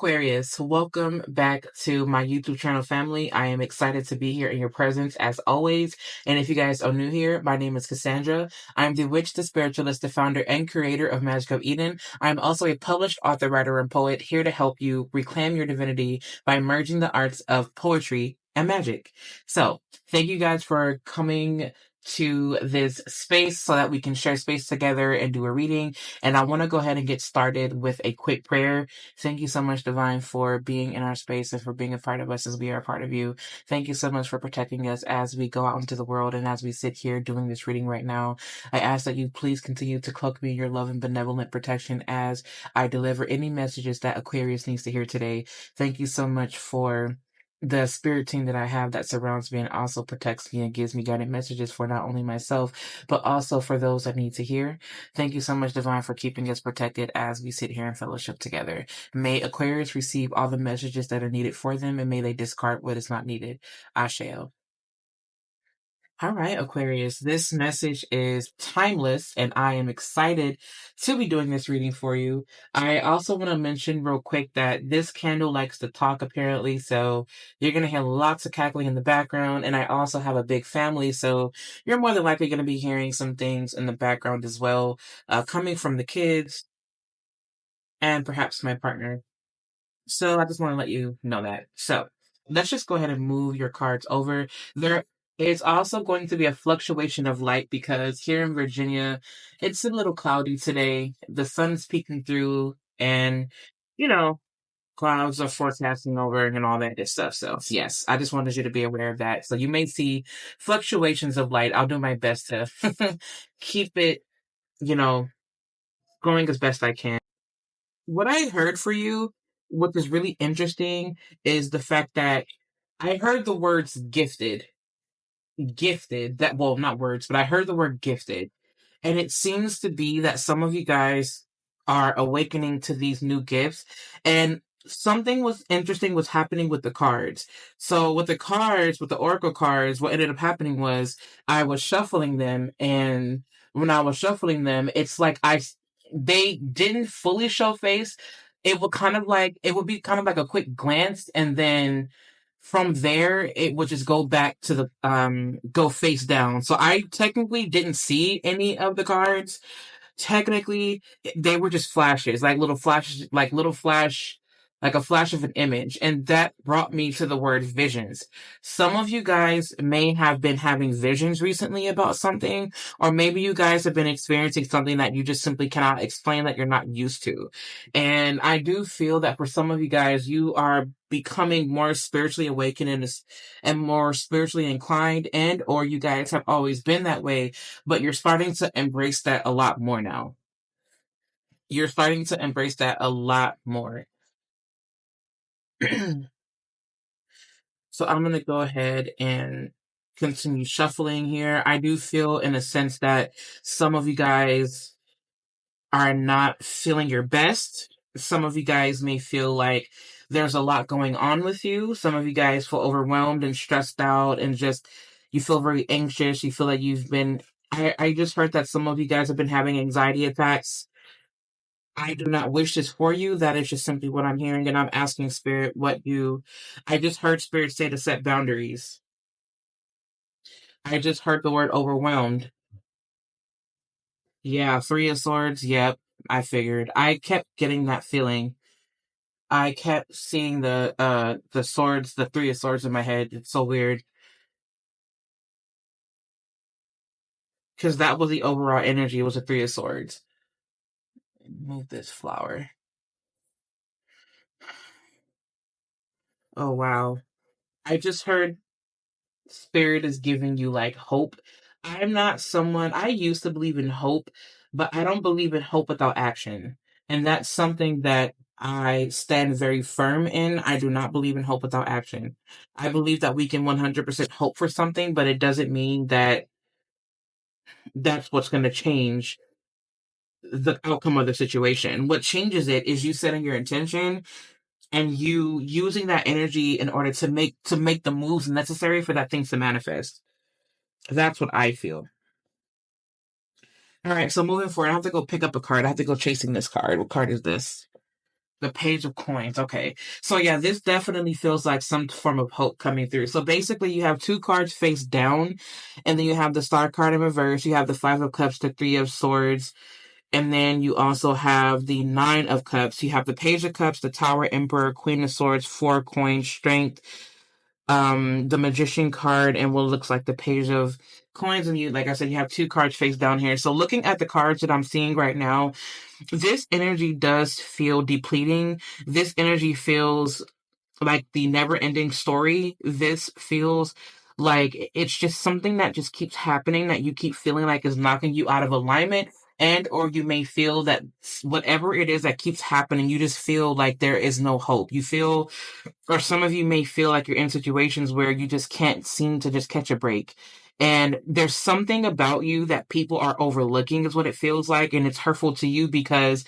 Aquarius, welcome back to my YouTube channel family. I am excited to be here in your presence as always. And if you guys are new here, my name is Cassandra. I'm the witch, the spiritualist, the founder and creator of Magic of Eden. I'm also a published author, writer, and poet here to help you reclaim your divinity by merging the arts of poetry and magic. So thank you guys for coming to this space so that we can share space together and do a reading. And I want to go ahead and get started with a quick prayer. Thank you so much, Divine, for being in our space and for being a part of us as we are a part of you. Thank you so much for protecting us as we go out into the world and as we sit here doing this reading right now. I ask that you please continue to cloak me in your love and benevolent protection as I deliver any messages that Aquarius needs to hear today. Thank you so much for the spirit team that I have that surrounds me and also protects me and gives me guided messages for not only myself, but also for those that need to hear. Thank you so much, Divine, for keeping us protected as we sit here in fellowship together. May Aquarius receive all the messages that are needed for them, and may they discard what is not needed. Asheo. All right, Aquarius, this message is timeless, and I am excited to be doing this reading for you. I also want to mention real quick that this candle likes to talk, apparently, so you're going to hear lots of cackling in the background, and I also have a big family, so you're more than likely going to be hearing some things in the background as well, coming from the kids and perhaps my partner. So I just want to let you know that. So let's just go ahead and move your cards over. There is also going to be a fluctuation of light because here in Virginia, it's a little cloudy today. The sun's peeking through and, you know, clouds are forecasting over and all that good stuff. So yes, I just wanted you to be aware of that. So you may see fluctuations of light. I'll do my best to keep it, you know, going as best I can. What I heard for you, what is really interesting, is the fact that I heard the words gifted. Gifted. That, well, not words, but I heard the word gifted. And it seems to be that some of you guys are awakening to these new gifts. And something was interesting was happening with the cards. So with the cards, with the Oracle cards, what ended up happening was I was shuffling them, and when I was shuffling them, it's like they didn't fully show face. It would be kind of like a quick glance, and then from there it would just go back to the go face down. So I technically didn't see any of the cards. Technically they were just flashes, like little flashes, like a flash of an image, and that brought me to the word visions. Some of you guys may have been having visions recently about something, or maybe you guys have been experiencing something that you just simply cannot explain, that you're not used to. And I do feel that for some of you guys, you are becoming more spiritually awakened and more spiritually inclined, and or you guys have always been that way, but you're starting to embrace that a lot more now. You're starting to embrace that a lot more. So I'm going to go ahead and continue shuffling here. I do feel in a sense that some of you guys are not feeling your best. Some of you guys may feel like there's a lot going on with you. Some of you guys feel overwhelmed and stressed out and just, you feel very anxious. You feel like I just heard that some of you guys have been having anxiety attacks. I do not wish this for you. That is just simply what I'm hearing, and I'm asking Spirit I just heard Spirit say to set boundaries. I just heard the word overwhelmed. Yeah, Three of Swords, yep, I figured. I kept getting that feeling. I kept seeing the swords, the Three of Swords in my head. It's so weird. Because that was the overall energy, it was the Three of Swords. Move this flower. Oh, wow. I just heard Spirit is giving you like hope. I'm not someone, I used to believe in hope, but I don't believe in hope without action. And that's something that I stand very firm in. I do not believe in hope without action. I believe that we can 100% hope for something, but it doesn't mean that that's what's going to change the outcome of the situation. What changes it is you setting your intention and you using that energy in order to make the moves necessary for that thing to manifest. That's what I feel. All right, so moving forward, I have to go pick up a card. I have to go chasing this card. What card is this? The Page of Coins. Okay. So yeah, this definitely feels like some form of hope coming through. So basically you have two cards face down, and then you have the Star card in reverse, you have the Five of Cups, the Three of Swords, and then you also have the Nine of Cups. You have the Page of Cups, the Tower, Emperor, Queen of Swords, Four Coins, Strength, the Magician card, and what looks like the Page of Coins. And you, like I said, you have two cards face down here. So looking at the cards that I'm seeing right now, this energy does feel depleting. This energy feels like the never ending story. This feels like it's just something that just keeps happening, that you keep feeling like is knocking you out of alignment. And or you may feel that whatever it is that keeps happening, you just feel like there is no hope. You feel, or some of you may feel like you're in situations where you just can't seem to just catch a break. And there's something about you that people are overlooking, is what it feels like. And it's hurtful to you because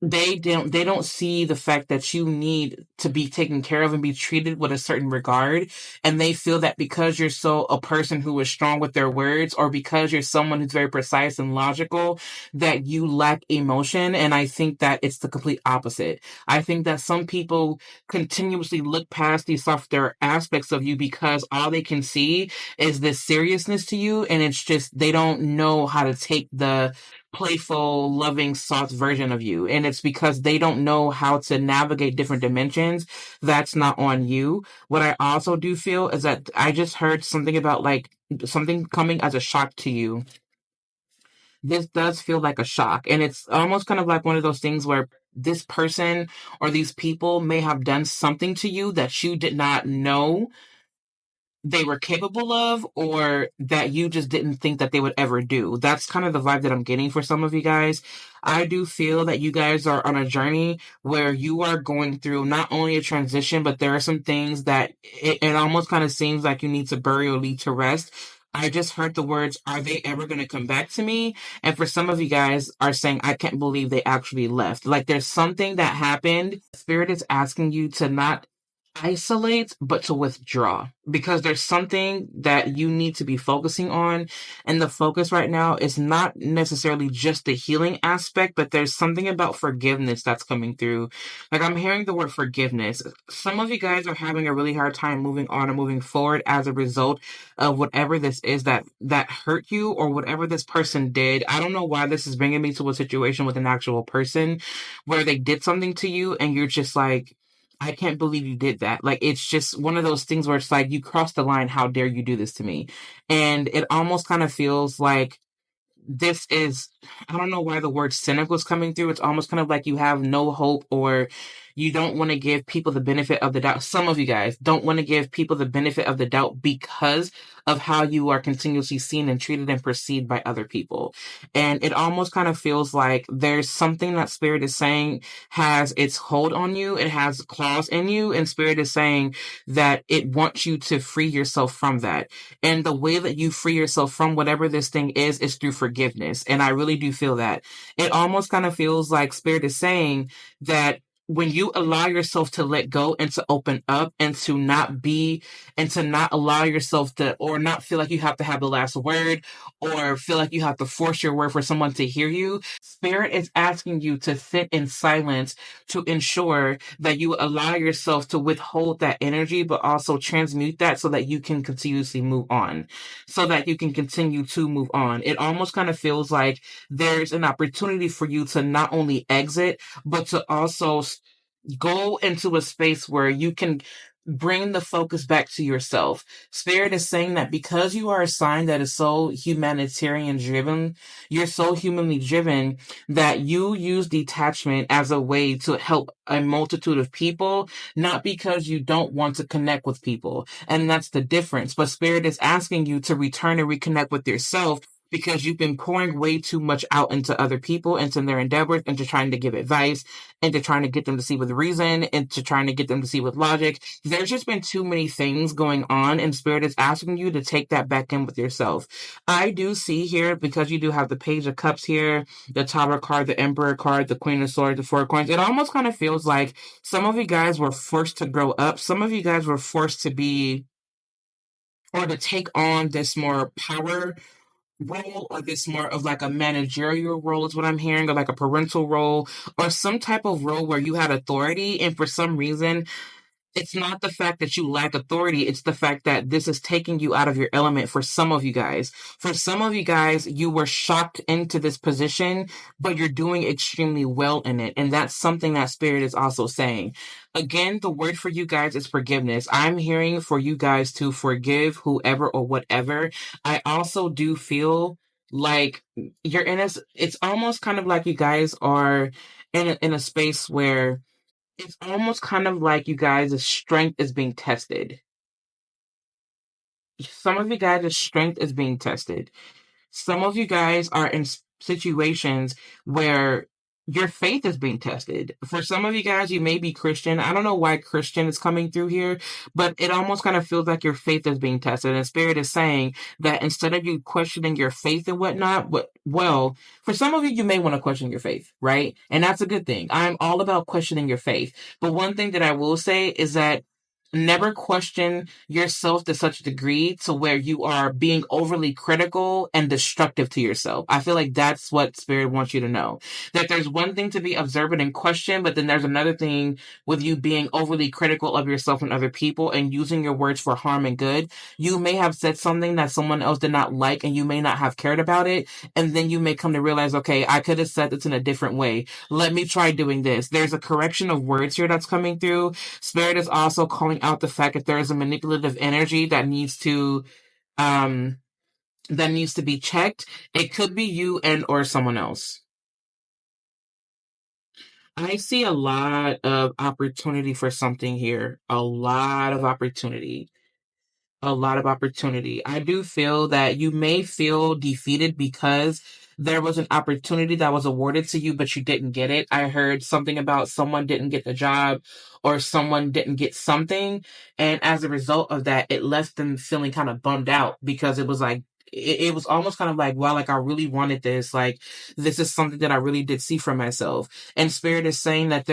they don't see the fact that you need to be taken care of and be treated with a certain regard, and they feel that because you're so a person who is strong with their words, or because you're someone who's very precise and logical, that you lack emotion. And I think that it's the complete opposite. I think that some people continuously look past these softer aspects of you because all they can see is this seriousness to you, and it's just they don't know how to take the playful, loving, soft version of you. And it's because they don't know how to navigate different dimensions. That's not on you. What I also do feel is that I just heard something about like something coming as a shock to you. This does feel like a shock. And it's almost kind of like one of those things where this person or these people may have done something to you that you did not know they were capable of, or that you just didn't think that they would ever do. That's kind of the vibe that I'm getting for some of you guys. I do feel that you guys are on a journey where you are going through not only a transition, but there are some things that it almost kind of seems like you need to bury or leave to rest. I just heard the words, are they ever going to come back to me? And for some of you guys are saying, I can't believe they actually left. Like there's something that happened. Spirit is asking you to not isolate, but to withdraw, because there's something that you need to be focusing on. And the focus right now is not necessarily just the healing aspect, but there's something about forgiveness that's coming through. Like I'm hearing the word forgiveness. Some of you guys are having a really hard time moving on or moving forward as a result of whatever this is that hurt you, or whatever this person did. I don't know why this is bringing me to a situation with an actual person where they did something to you and you're just like, I can't believe you did that. Like, it's just one of those things where it's like, you crossed the line. How dare you do this to me? And it almost kind of feels like this is, I don't know why the word cynical is coming through. It's almost kind of like you have no hope, or you don't want to give people the benefit of the doubt. Some of you guys don't want to give people the benefit of the doubt because of how you are continuously seen and treated and perceived by other people. And it almost kind of feels like there's something that Spirit is saying has its hold on you. It has claws in you, and Spirit is saying that it wants you to free yourself from that. And the way that you free yourself from whatever this thing is through forgiveness. And I really do feel that. It almost kind of feels like Spirit is saying that when you allow yourself to let go and to open up and to not be, and to not allow yourself to, or not feel like you have to have the last word, or feel like you have to force your word for someone to hear you, Spirit is asking you to sit in silence, to ensure that you allow yourself to withhold that energy, but also transmute that so that you can continuously move on, so that you can continue to move on. It almost kind of feels like there's an opportunity for you to not only exit, but to also go into a space where you can bring the focus back to yourself. Spirit is saying that because you are a sign that is so humanitarian driven, you're so humanly driven, that you use detachment as a way to help a multitude of people, not because you don't want to connect with people. And that's the difference. But Spirit is asking you to return and reconnect with yourself, because you've been pouring way too much out into other people, into their endeavors, into trying to give advice, into trying to get them to see with reason, into trying to get them to see with logic. There's just been too many things going on, and Spirit is asking you to take that back in with yourself. I do see here, because you do have the Page of Cups here, the Tower card, the Emperor card, the Queen of Swords, the Four Coins. It almost kind of feels like some of you guys were forced to grow up. Some of you guys were forced to be, or to take on this more power role, or this more of like a managerial role is what I'm hearing, or like a parental role, or some type of role where you had authority, and for some reason it's not the fact that you lack authority. It's the fact that this is taking you out of your element for some of you guys. For some of you guys, you were shocked into this position, but you're doing extremely well in it. And that's something that Spirit is also saying. Again, the word for you guys is forgiveness. I'm hearing for you guys to forgive whoever or whatever. I also do feel like you're in a, it's almost kind of like you guys are in a space where it's almost kind of like you guys' strength is being tested. Some of you guys' strength is being tested. Some of you guys are in situations where your faith is being tested. For some of you guys, you may be Christian. I don't know why Christian is coming through here, but it almost kind of feels like your faith is being tested. And Spirit is saying that instead of you questioning your faith and whatnot, well, for some of you, you may want to question your faith, right? And that's a good thing. I'm all about questioning your faith. But one thing that I will say is that never question yourself to such a degree to where you are being overly critical and destructive to yourself. I feel like that's what Spirit wants you to know. That there's one thing to be observant and question, but then there's another thing with you being overly critical of yourself and other people and using your words for harm and good. You may have said something that someone else did not like and you may not have cared about it. And then you may come to realize, okay, I could have said this in a different way. Let me try doing this. There's a correction of words here that's coming through. Spirit is also calling out the fact that there is a manipulative energy um that needs to be checked. It could be you and or someone else. I see a lot of opportunity for something here. A lot of opportunity. A lot of opportunity. I do feel that you may feel defeated because there was an opportunity that was awarded to you, but you didn't get it. I heard something about someone didn't get the job or someone didn't get something. And as a result of that, it left them feeling kind of bummed out because it was like, it was almost kind of like, wow, like I really wanted this. Like, this is something that I really did see for myself. And Spirit is saying that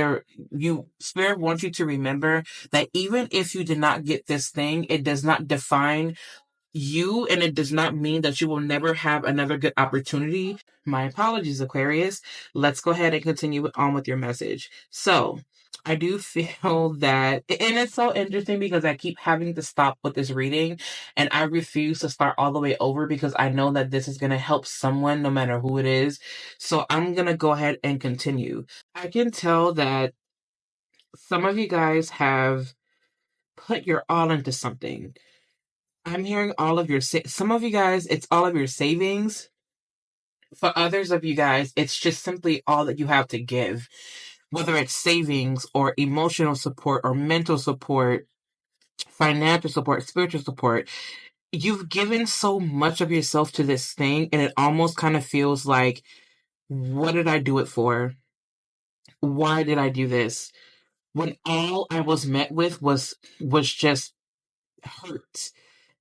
Spirit wants you to remember that even if you did not get this thing, it does not define you and it does not mean that you will never have another good opportunity. My apologies, Aquarius. Let's go ahead and continue on with your message. So, I do feel that, and it's so interesting because I keep having to stop with this reading and I refuse to start all the way over because I know that this is going to help someone no matter who it is. So, I'm going to go ahead and continue. I can tell that some of you guys have put your all into something. I'm hearing all of some of you guys, it's all of your savings. For others of you guys, it's just simply all that you have to give, whether it's savings or emotional support or mental support, financial support, spiritual support. You've given so much of yourself to this thing, and it almost kind of feels like, what did I do it for? Why did I do this? When all I was met with was just hurt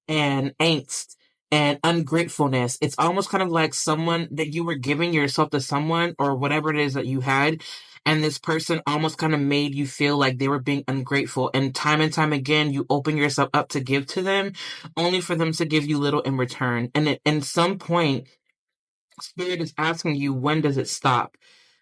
and angst and ungratefulness. It's almost kind of like someone that you were giving yourself to someone or whatever it is that you had. And this person almost kind of made you feel like they were being ungrateful. And time again, you open yourself up to give to them, only for them to give you little in return. And at some point, Spirit is asking you, when does it stop?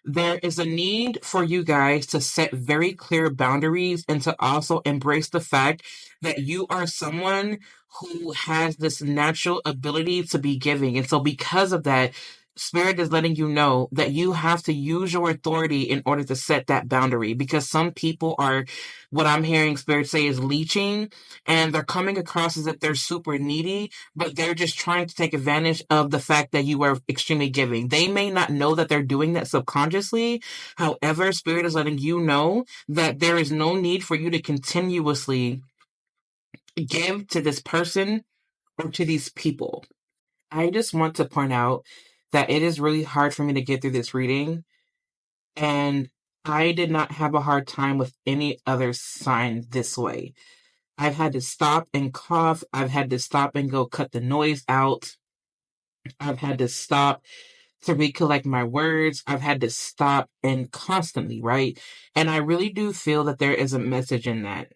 There is a need for you guys to set very clear boundaries and to also embrace the fact that you are someone who has this natural ability to be giving. And so, because of that, Spirit is letting you know that you have to use your authority in order to set that boundary because some people are, what I'm hearing Spirit say is leeching, and they're coming across as if they're super needy, but they're just trying to take advantage of the fact that you are extremely giving. They may not know that they're doing that subconsciously. However, Spirit is letting you know that there is no need for you to continuously give to this person or to these people. I just want to point out that it is really hard for me to get through this reading, and I did not have a hard time with any other sign this way. I've had to stop and cough. I've had to stop and go cut the noise out. I've had to stop to recollect my words. I've had to stop and constantly, right? And I really do feel that there is a message in that.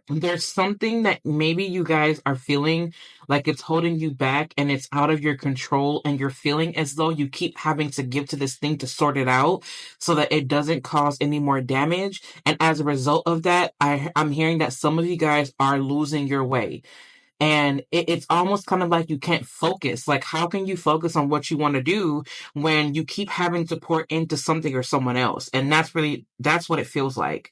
there's something that maybe you guys are feeling like it's holding you back and it's out of your control, and you're feeling as though you keep having to give to this thing to sort it out so that it doesn't cause any more damage. And as a result of that, I'm hearing that some of you guys are losing your way. And it's almost kind of like you can't focus. Like, how can you focus on what you want to do when you keep having to pour into something or someone else? And that's what it feels like.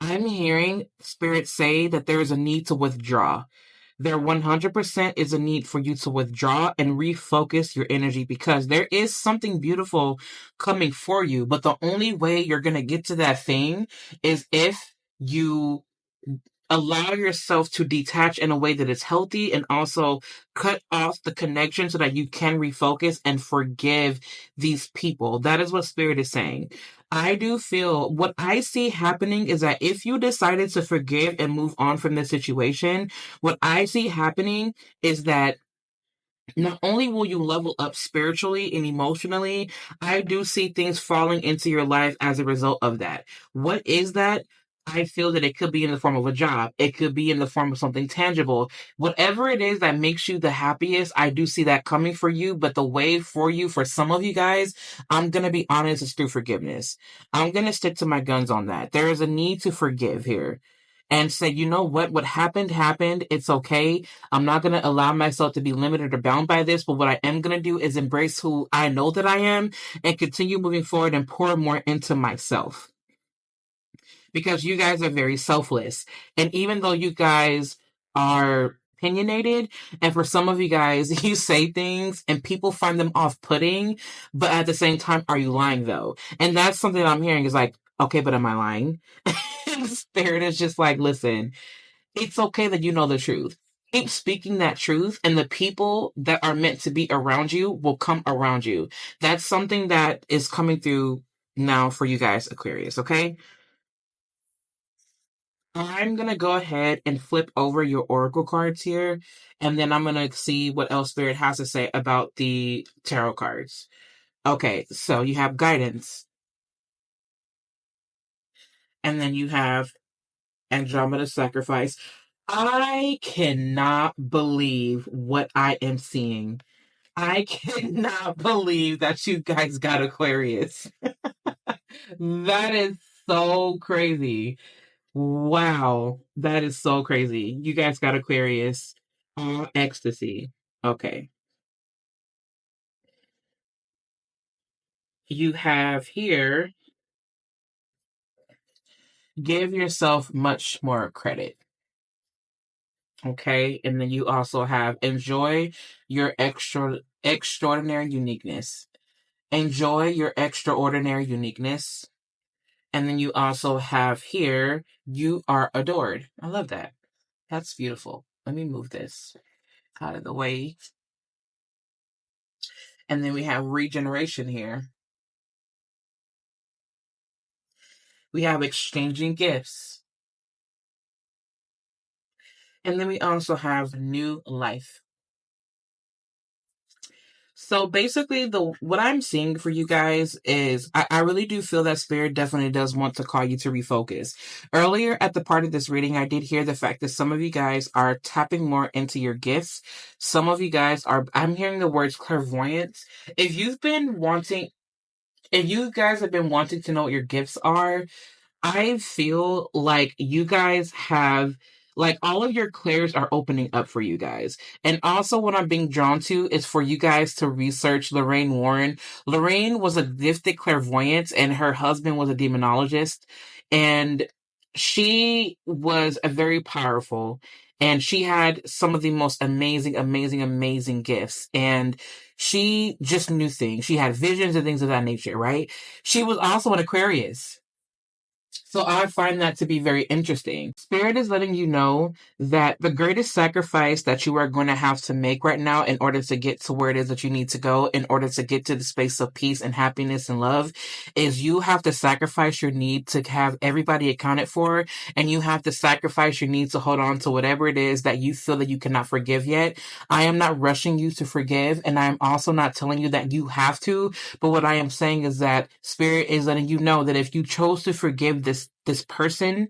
I'm hearing spirits say that there is a need to withdraw. There 100% is a need for you to withdraw and refocus your energy, because there is something beautiful coming for you. But the only way you're going to get to that thing is if you allow yourself to detach in a way that is healthy, and also cut off the connection so that you can refocus and forgive these people. That is what Spirit is saying. I do feel what I see happening is that if you decided to forgive and move on from this situation, what I see happening is that not only will you level up spiritually and emotionally, I do see things falling into your life as a result of that. What is that? I feel that it could be in the form of a job. It could be in the form of something tangible. Whatever it is that makes you the happiest, I do see that coming for you. But the way for you, for some of you guys, I'm going to be honest, is through forgiveness. I'm going to stick to my guns on that. There is a need to forgive here and say, you know what happened, happened. It's okay. I'm not going to allow myself to be limited or bound by this, but what I am going to do is embrace who I know that I am and continue moving forward and pour more into myself. Because you guys are very selfless. And even though you guys are opinionated, and for some of you guys, you say things and people find them off-putting, but at the same time, are you lying though? And that's something I'm hearing is like, okay, but am I lying? Spirit is just like, listen, it's okay that you know the truth. Keep speaking that truth, and the people that are meant to be around you will come around you. That's something that is coming through now for you guys, Aquarius, okay? I'm going to go ahead and flip over your oracle cards here, and then I'm going to see what else Spirit has to say about the tarot cards. Okay, so you have guidance, and then you have Andromeda sacrifice. I cannot believe what I am seeing. I cannot believe that you guys got Aquarius. That is so crazy. Wow. That is so crazy. You guys got Aquarius. Ecstasy. Okay. You have here, give yourself much more credit. Okay. And then you also have enjoy your extraordinary uniqueness. Enjoy your extraordinary uniqueness. And then you also have here, you are adored. I love that. That's beautiful. Let me move this out of the way. And then we have regeneration here. We have exchanging gifts. And then we also have new life. So basically, what I'm seeing for you guys is I really do feel that Spirit definitely does want to call you to refocus. Earlier at the part of this reading, I did hear the fact that some of you guys are tapping more into your gifts. Some of you guys are, I'm hearing the words clairvoyance. If you guys have been wanting to know what your gifts are, I feel like you guys have, like, all of your clairs are opening up for you guys. And also what I'm being drawn to is for you guys to research Lorraine Warren. Lorraine was a gifted clairvoyant and her husband was a demonologist. And she was a very powerful, and she had some of the most amazing, amazing, amazing gifts. And she just knew things. She had visions and things of that nature, right? She was also an Aquarius. So I find that to be very interesting. Spirit is letting you know that the greatest sacrifice that you are going to have to make right now in order to get to where it is that you need to go, in order to get to the space of peace and happiness and love, is you have to sacrifice your need to have everybody accounted for, and you have to sacrifice your need to hold on to whatever it is that you feel that you cannot forgive yet. I am not rushing you to forgive, and I am also not telling you that you have to, but what I am saying is that Spirit is letting you know that if you chose to forgive this this person,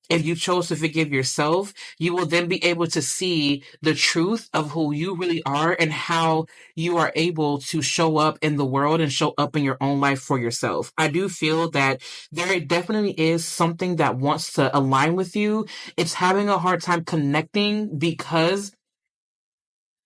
if you chose to forgive yourself, you will then be able to see the truth of who you really are and how you are able to show up in the world and show up in your own life for yourself. I do feel that there definitely is something that wants to align with you. It's having a hard time connecting because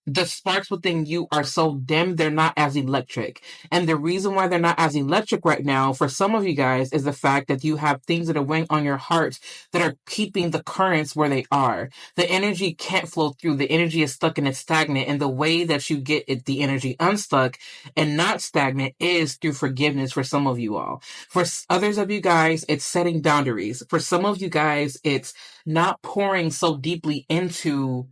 the sparks within you are so dim, they're not as electric. And the reason why they're not as electric right now for some of you guys is the fact that you have things that are weighing on your heart that are keeping the currents where they are. The energy can't flow through. The energy is stuck and it's stagnant. And the way that you get the energy unstuck and not stagnant is through forgiveness for some of you all. For others of you guys, it's setting boundaries. For some of you guys, it's not pouring so deeply into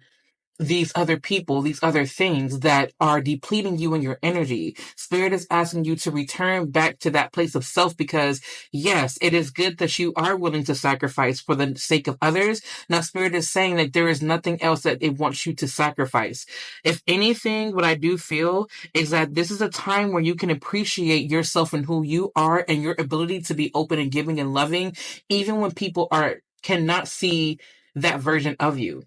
these other people, these other things that are depleting you and your energy. Spirit is asking you to return back to that place of self because, yes, it is good that you are willing to sacrifice for the sake of others. Now, Spirit is saying that there is nothing else that it wants you to sacrifice. If anything, what I do feel is that this is a time where you can appreciate yourself and who you are and your ability to be open and giving and loving, even when people cannot see that version of you.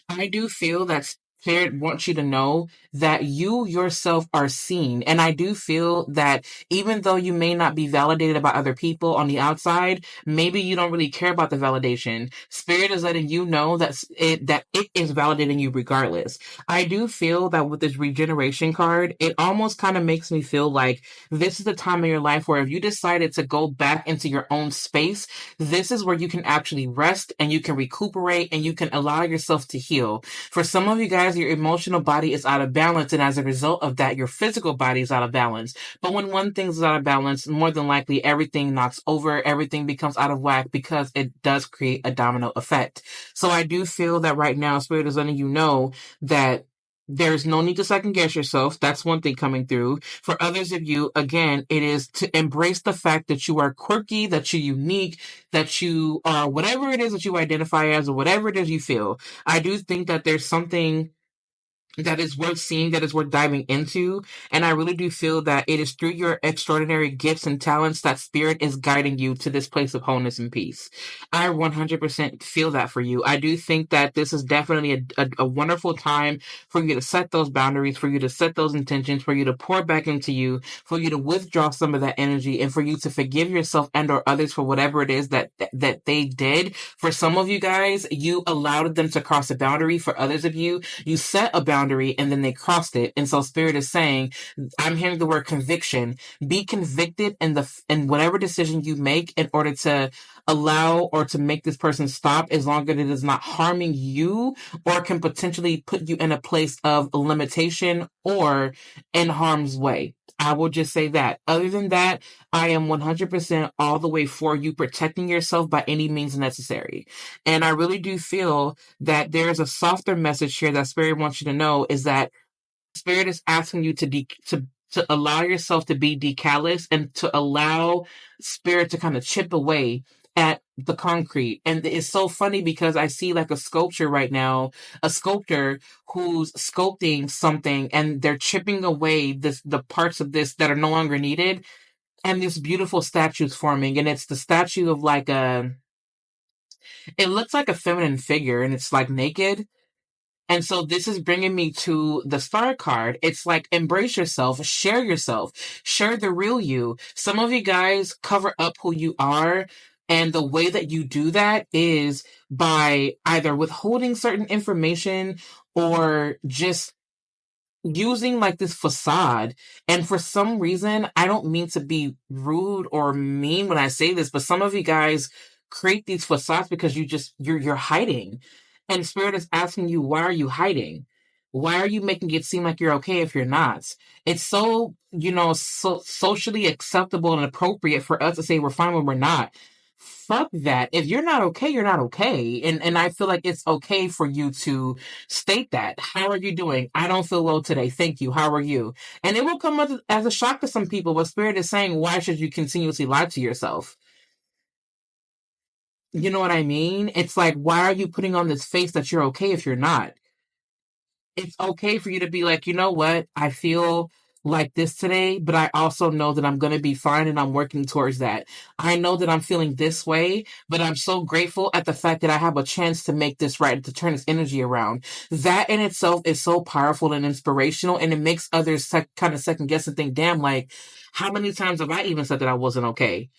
I do feel that Spirit wants you to know that you yourself are seen. And I do feel that even though you may not be validated by other people on the outside, maybe you don't really care about the validation. Spirit is letting you know that it is validating you regardless. I do feel that with this regeneration card, it almost kind of makes me feel like this is the time in your life where if you decided to go back into your own space, this is where you can actually rest and you can recuperate and you can allow yourself to heal. For some of you guys, your emotional body is out of balance, and as a result of that, your physical body is out of balance. But when one thing is out of balance, more than likely everything knocks over, everything becomes out of whack because it does create a domino effect. So I do feel that right now, Spirit is letting you know that there's no need to second guess yourself. That's one thing coming through. For others of you, again, it is to embrace the fact that you are quirky, that you're unique, that you are whatever it is that you identify as or whatever it is you feel. I do think that there's something that is worth seeing, that is worth diving into. And I really do feel that it is through your extraordinary gifts and talents that Spirit is guiding you to this place of wholeness and peace. I 100% feel that for you. I do think that this is definitely a wonderful time for you to set those boundaries, for you to set those intentions, for you to pour back into you, for you to withdraw some of that energy, and for you to forgive yourself and or others for whatever it is that they did. For some of you guys, you allowed them to cross a boundary. For others of you, you set a boundary and then they crossed it. And so Spirit is saying, I'm hearing the word conviction. Be convicted in whatever decision you make in order to allow or to make this person stop, as long as it is not harming you or can potentially put you in a place of limitation or in harm's way. I will just say that. Other than that, I am 100% all the way for you protecting yourself by any means necessary. And I really do feel that there's a softer message here that Spirit wants you to know is that Spirit is asking you to allow yourself to be decallous and to allow Spirit to kind of chip away at the concrete. And it's so funny because I see like a sculpture right now, a sculptor who's sculpting something and they're chipping away the parts of this that are no longer needed. And this beautiful statue's forming. And it's the statue of it looks like a feminine figure and it's like naked. And so this is bringing me to the star card. It's like embrace yourself, share the real you. Some of you guys cover up who you are. And the way that you do that is by either withholding certain information or just using like this facade. And for some reason, I don't mean to be rude or mean when I say this, but some of you guys create these facades because you're hiding. And Spirit is asking you, why are you hiding? Why are you making it seem like you're okay if you're not? It's so, so socially acceptable and appropriate for us to say we're fine when we're not. Fuck that. If you're not okay, you're not okay. And I feel like it's okay for you to state that. How are you doing? I don't feel well today. Thank you. How are you? And it will come as a shock to some people, but Spirit is saying, why should you continuously lie to yourself? You know what I mean? It's like, why are you putting on this face that you're okay if you're not? It's okay for you to be like, you know what? I feel like this today, but I also know that I'm going to be fine and I'm working towards that. I know that I'm feeling this way, but I'm so grateful at the fact that I have a chance to make this right, to turn this energy around. That in itself is so powerful and inspirational, and it makes others kind of second guess and think, damn, like, how many times have I even said that I wasn't okay?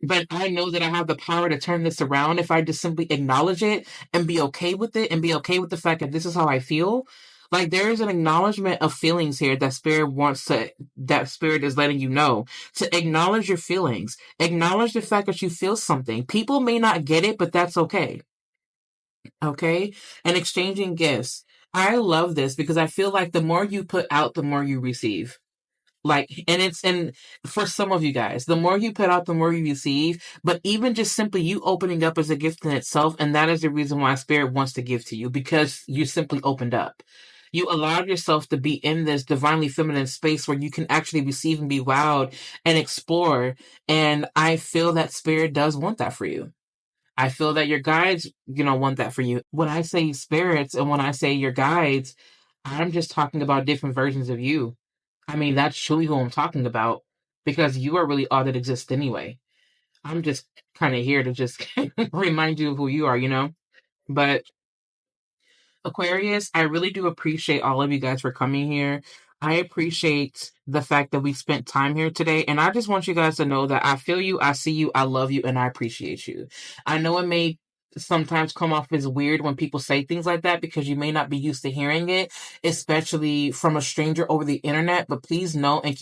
But I know that I have the power to turn this around if I just simply acknowledge it and be okay with it and be okay with the fact that this is how I feel. Like there is an acknowledgement of feelings here that spirit is letting you know to acknowledge your feelings. Acknowledge the fact that you feel something. People may not get it, but that's okay. Okay. And exchanging gifts. I love this because I feel like the more you put out, the more you receive. Like, and for some of you guys, the more you put out, the more you receive. But even just simply you opening up is a gift in itself. And that is the reason why Spirit wants to give to you, because you simply opened up. You allowed yourself to be in this divinely feminine space where you can actually receive and be wowed and explore. And I feel that Spirit does want that for you. I feel that your guides, want that for you. When I say spirits and when I say your guides, I'm just talking about different versions of you. I mean, that's truly who I'm talking about because you are really all that exists anyway. I'm just kind of here to just remind you of who you are, But Aquarius, I really do appreciate all of you guys for coming here. I appreciate the fact that we spent time here today. And I just want you guys to know that I feel you, I see you, I love you, and I appreciate you. I know it may sometimes come off as weird when people say things like that because you may not be used to hearing it, especially from a stranger over the internet. But please know and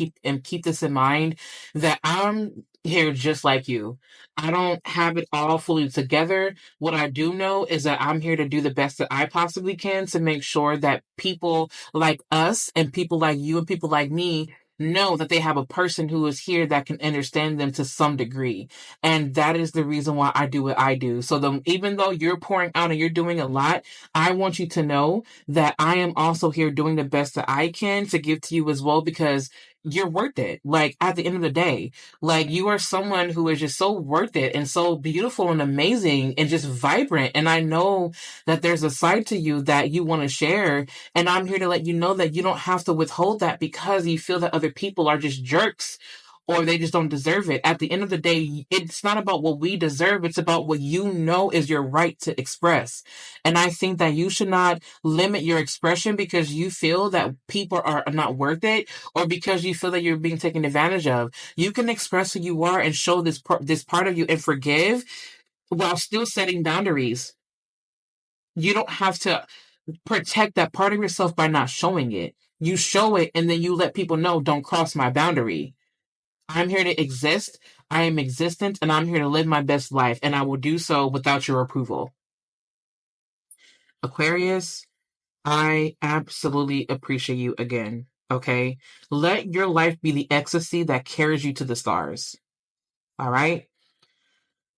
keep this in mind that I'm here just like you. I don't have it all fully together. What I do know is that I'm here to do the best that I possibly can to make sure that people like us and people like you and people like me know that they have a person who is here that can understand them to some degree. And that is the reason why I do what I do. So even though you're pouring out and you're doing a lot, I want you to know that I am also here doing the best that I can to give to you as well, because you're worth it. Like at the end of the day, like you are someone who is just so worth it and so beautiful and amazing and just vibrant. And I know that there's a side to you that you want to share. And I'm here to let you know that you don't have to withhold that because you feel that other people are just jerks or they just don't deserve it. At the end of the day, it's not about what we deserve. It's about what you know is your right to express. And I think that you should not limit your expression because you feel that people are not worth it or because you feel that you're being taken advantage of. You can express who you are and show this part of you and forgive while still setting boundaries. You don't have to protect that part of yourself by not showing it. You show it and then you let people know, don't cross my boundary. I'm here to exist. I am existent and I'm here to live my best life, and I will do so without your approval. Aquarius, I absolutely appreciate you again. Okay. Let your life be the ecstasy that carries you to the stars. All right.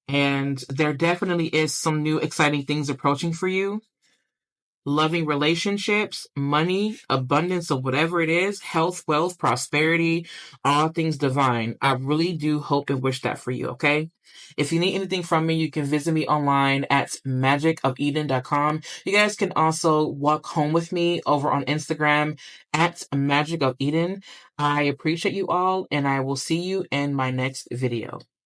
And there definitely is some new exciting things approaching for you. Loving relationships, money, abundance of whatever it is, health, wealth, prosperity, all things divine. I really do hope and wish that for you, okay? If you need anything from me, you can visit me online at magicofeden.com. You guys can also walk home with me over on Instagram at Magic of Eden. I appreciate you all, and I will see you in my next video.